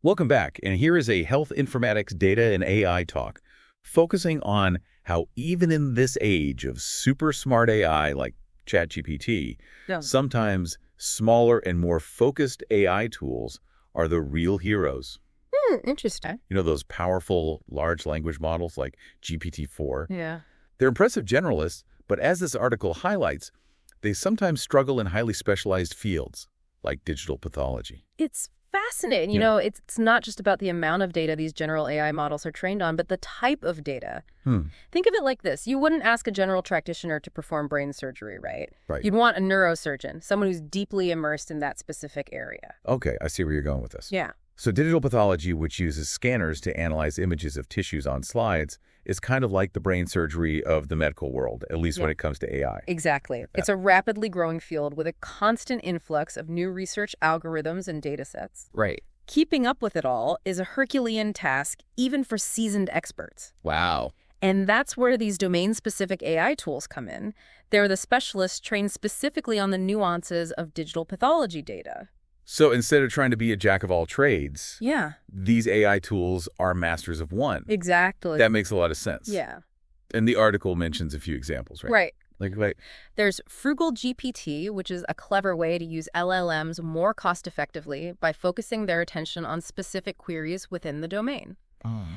Welcome back, and here is a health informatics data and AI talk, focusing on how even in this age of super smart AI like ChatGPT, Yeah. sometimes smaller and more focused AI tools are the real heroes. Interesting. You know, those powerful large language models like GPT-4. Yeah. They're impressive generalists, but as this article highlights, they sometimes struggle in highly specialized fields like digital pathology. It's fascinating. Yeah. It's not just about the amount of data these general AI models are trained on, but the type of data. Think of it like this. You wouldn't ask a general practitioner to perform brain surgery, right? Right. You'd want a neurosurgeon, someone who's deeply immersed in that specific area. Okay, I see where you're going with this. Yeah. So digital pathology, which uses scanners to analyze images of tissues on slides, is kind of like the brain surgery of the medical world, at least when it comes to AI. Exactly. It's a rapidly growing field with a constant influx of new research algorithms and data sets. Right. Keeping up with it all is a Herculean task, even for seasoned experts. Wow. And that's where these domain-specific AI tools come in. They're the specialists trained specifically on the nuances of digital pathology data. So instead of trying to be a jack of all trades, Yeah. these AI tools are masters of one. Exactly. That makes a lot of sense. Yeah. And the article mentions a few examples, right? Right. Like, There's Frugal GPT, which is a clever way to use LLMs more cost-effectively by focusing their attention on specific queries within the domain.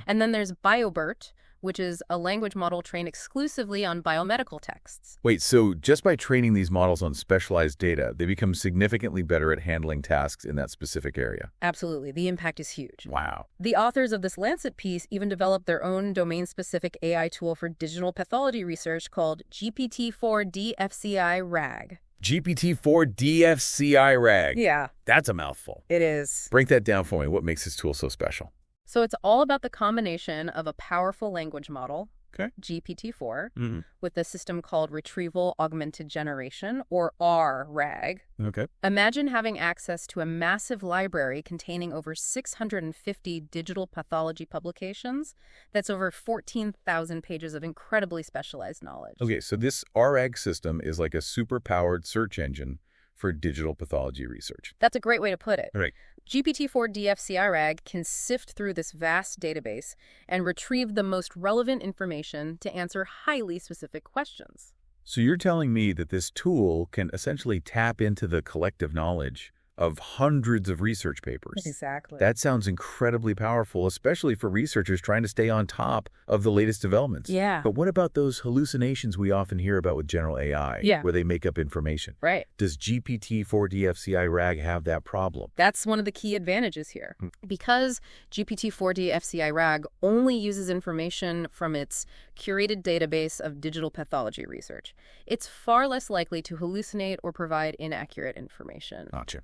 And then there's BioBERT, which is a language model trained exclusively on biomedical texts. Wait, so just by training these models on specialized data, they become significantly better at handling tasks in that specific area? Absolutely. The impact is huge. Wow. The authors of this Lancet piece even developed their own domain-specific AI tool for digital pathology research called GPT-4 DFCI RAG. GPT-4 DFCI RAG. Yeah, That's a mouthful. it is. Break that down for me. What makes this tool so special? So it's all about the combination of a powerful language model, Okay. GPT-4, with a system called Retrieval Augmented Generation, or RAG. Okay. Imagine having access to a massive library containing over 650 digital pathology publications. That's over 14,000 pages of incredibly specialized knowledge. Okay, so this RAG system is like a super-powered search engine for digital pathology research. That's a great way to put it. Right. GPT-4 DFCI RAG can sift through this vast database and retrieve the most relevant information to answer highly specific questions. So you're telling me that this tool can essentially tap into the collective knowledge of hundreds of research papers. Exactly. That sounds incredibly powerful, especially for researchers trying to stay on top of the latest developments. Yeah. But what about those hallucinations we often hear about with general AI, where they make up information? Right. Does GPT-4 DFCI RAG have that problem? That's one of the key advantages here. Because GPT-4 DFCI RAG only uses information from its curated database of digital pathology research, it's far less likely to hallucinate or provide inaccurate information. Gotcha.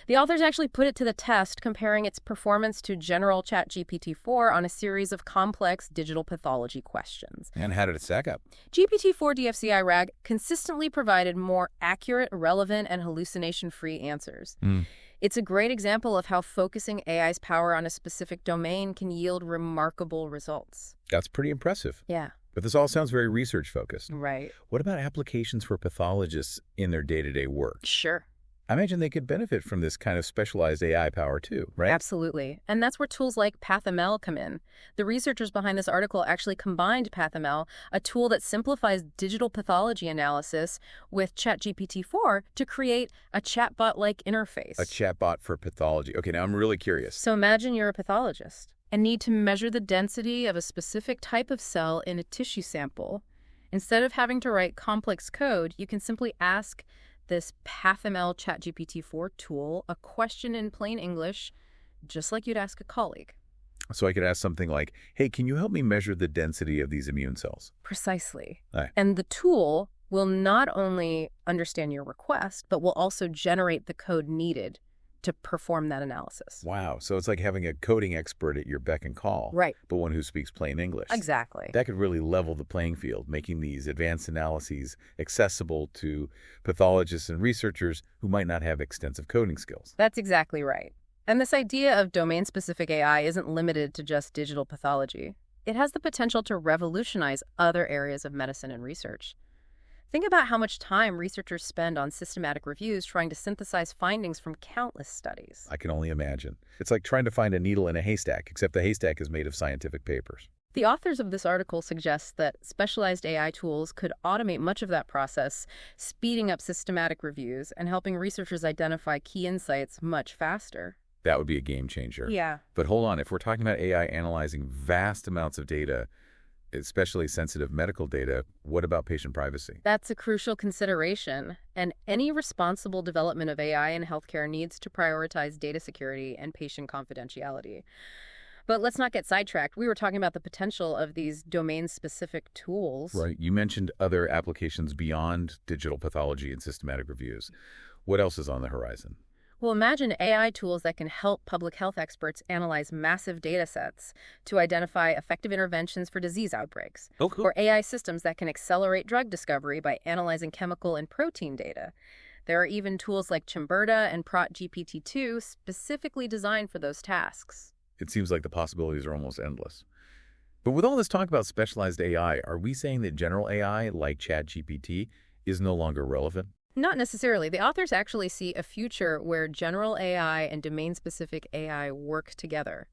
The authors actually put it to the test, comparing its performance to general ChatGPT-4 on a series of complex digital pathology questions. And how did it stack up? GPT-4 DFCI RAG consistently provided more accurate, relevant, and hallucination-free answers. It's a great example of how focusing AI's power on a specific domain can yield remarkable results. That's pretty impressive. Yeah. But this all sounds very research-focused. Right. What about applications for pathologists in their day-to-day work? Sure. I imagine they could benefit from this kind of specialized AI power too, right? Absolutely. And that's where tools like PathML come in. The researchers behind this article actually combined PathML, a tool that simplifies digital pathology analysis, with ChatGPT-4 to create a chatbot-like interface. A chatbot for pathology. Okay, now I'm really curious. So imagine you're a pathologist and need to measure the density of a specific type of cell in a tissue sample. Instead of having to write complex code, you can simply ask this PathML ChatGPT-4 tool a question in plain English, just like you'd ask a colleague. So I could ask something like, hey, can you help me measure the density of these immune cells? Precisely. Aye. And the tool will not only understand your request, but will also generate the code needed to perform that analysis. Wow. So it's like having a coding expert at your beck and call. Right. But one who speaks plain English. Exactly. That could really level the playing field, making these advanced analyses accessible to pathologists and researchers who might not have extensive coding skills. That's exactly right. And this idea of domain-specific AI isn't limited to just digital pathology. It has the potential to revolutionize other areas of medicine and research. Think about how much time researchers spend on systematic reviews trying to synthesize findings from countless studies. I can only imagine. It's like trying to find a needle in a haystack, except the haystack is made of scientific papers. The authors of this article suggest that specialized AI tools could automate much of that process, speeding up systematic reviews and helping researchers identify key insights much faster. That would be a game changer. Yeah. But hold on, if we're talking about AI analyzing vast amounts of data, especially sensitive medical data, what about patient privacy? That's a crucial consideration, and any responsible development of AI in healthcare needs to prioritize data security and patient confidentiality. But let's not get sidetracked. We were talking about the potential of these domain-specific tools. Right. You mentioned other applications beyond digital pathology and systematic reviews. What else is on the horizon? Well, imagine AI tools that can help public health experts analyze massive data sets to identify effective interventions for disease outbreaks. Oh, cool. Or AI systems that can accelerate drug discovery by analyzing chemical and protein data. There are even tools like Chimberta and ProtGPT-2 specifically designed for those tasks. It seems like the possibilities are almost endless. But with all this talk about specialized AI, are we saying that general AI, like ChatGPT, is no longer relevant? Not necessarily. The authors actually see a future where general AI and domain-specific AI work together.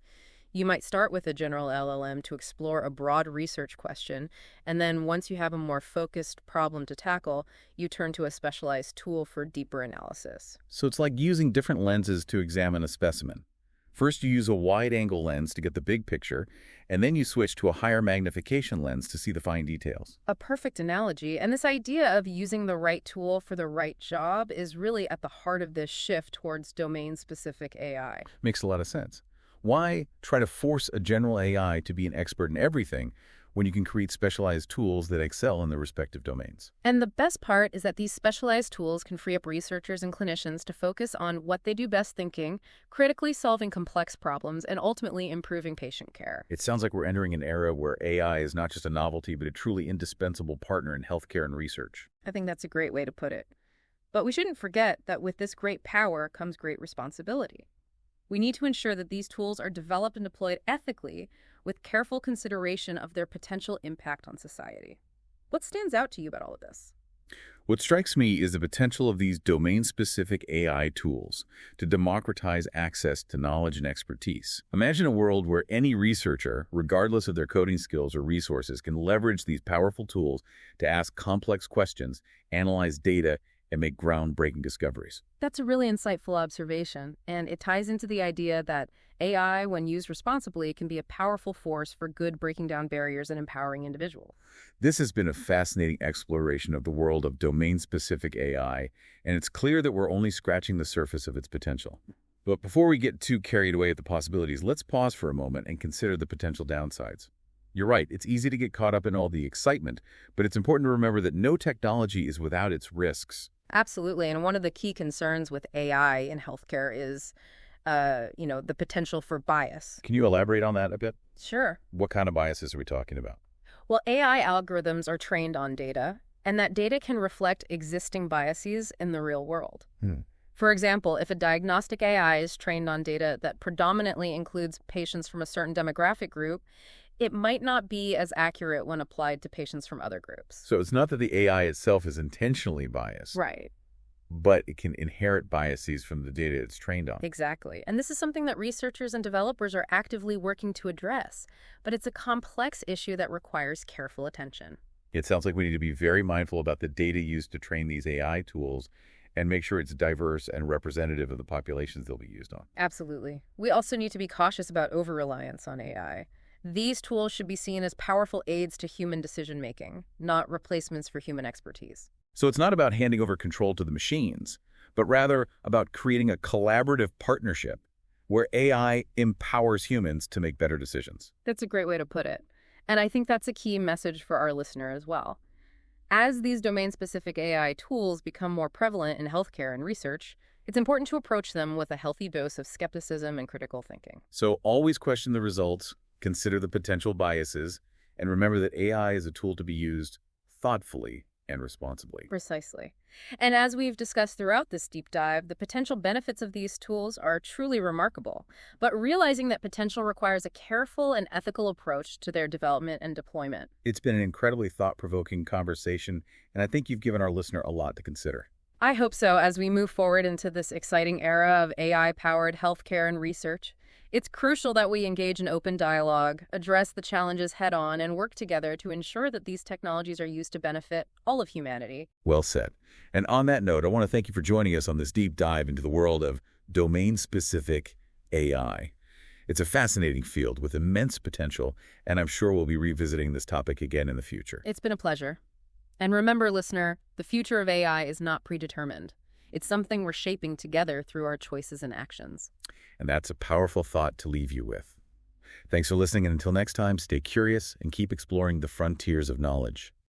You might start with a general LLM to explore a broad research question, and then once you have a more focused problem to tackle, you turn to a specialized tool for deeper analysis. So it's like using different lenses to examine a specimen. First, you use a wide-angle lens to get the big picture, and then you switch to a higher magnification lens to see the fine details. A perfect analogy, and this idea of using the right tool for the right job is really at the heart of this shift towards domain-specific AI. Makes a lot of sense. Why try to force a general AI to be an expert in everything when you can create specialized tools that excel in their respective domains? And the best part is that these specialized tools can free up researchers and clinicians to focus on what they do best, thinking, critically solving complex problems, and ultimately improving patient care. It sounds like we're entering an era where AI is not just a novelty, but a truly indispensable partner in healthcare and research. I think that's a great way to put it. But we shouldn't forget that with this great power comes great responsibility. We need to ensure that these tools are developed and deployed ethically with careful consideration of their potential impact on society. What stands out to you about all of this? What strikes me is the potential of these domain-specific AI tools to democratize access to knowledge and expertise. Imagine a world where any researcher, regardless of their coding skills or resources, can leverage these powerful tools to ask complex questions, analyze data, and make groundbreaking discoveries. That's a really insightful observation, and it ties into the idea that AI, when used responsibly, can be a powerful force for good, breaking down barriers and empowering individuals. This has been a fascinating exploration of the world of domain-specific AI, and it's clear that we're only scratching the surface of its potential. But before we get too carried away at the possibilities, let's pause for a moment and consider the potential downsides. You're right, it's easy to get caught up in all the excitement, but it's important to remember that no technology is without its risks. Absolutely, and one of the key concerns with AI in healthcare is, the potential for bias. Can you elaborate on that a bit? Sure. What kind of biases are we talking about? Well, AI algorithms are trained on data, and that data can reflect existing biases in the real world. For example, if a diagnostic AI is trained on data that predominantly includes patients from a certain demographic group, it might not be as accurate when applied to patients from other groups. So it's not that the AI itself is intentionally biased. Right. But it can inherit biases from the data it's trained on. Exactly. And this is something that researchers and developers are actively working to address. But it's a complex issue that requires careful attention. It sounds like we need to be very mindful about the data used to train these AI tools and make sure it's diverse and representative of the populations they'll be used on. Absolutely. We also need to be cautious about over-reliance on AI. These tools should be seen as powerful aids to human decision-making, not replacements for human expertise. So it's not about handing over control to the machines, but rather about creating a collaborative partnership where AI empowers humans to make better decisions. That's a great way to put it. And I think that's a key message for our listener as well. As these domain-specific AI tools become more prevalent in healthcare and research, it's important to approach them with a healthy dose of skepticism and critical thinking. So always question the results, consider the potential biases, and remember that AI is a tool to be used thoughtfully and responsibly. Precisely. And as we've discussed throughout this deep dive, the potential benefits of these tools are truly remarkable. But realizing that potential requires a careful and ethical approach to their development and deployment. It's been an incredibly thought-provoking conversation, and I think you've given our listener a lot to consider. I hope so as we move forward into this exciting era of AI-powered healthcare and research. It's crucial that we engage in open dialogue, address the challenges head-on, and work together to ensure that these technologies are used to benefit all of humanity. Well said. And on that note, I want to thank you for joining us on this deep dive into the world of domain-specific AI. It's a fascinating field with immense potential, and I'm sure we'll be revisiting this topic again in the future. It's been a pleasure. And remember, listener, the future of AI is not predetermined. It's something we're shaping together through our choices and actions. And that's a powerful thought to leave you with. Thanks for listening, and until next time, stay curious and keep exploring the frontiers of knowledge.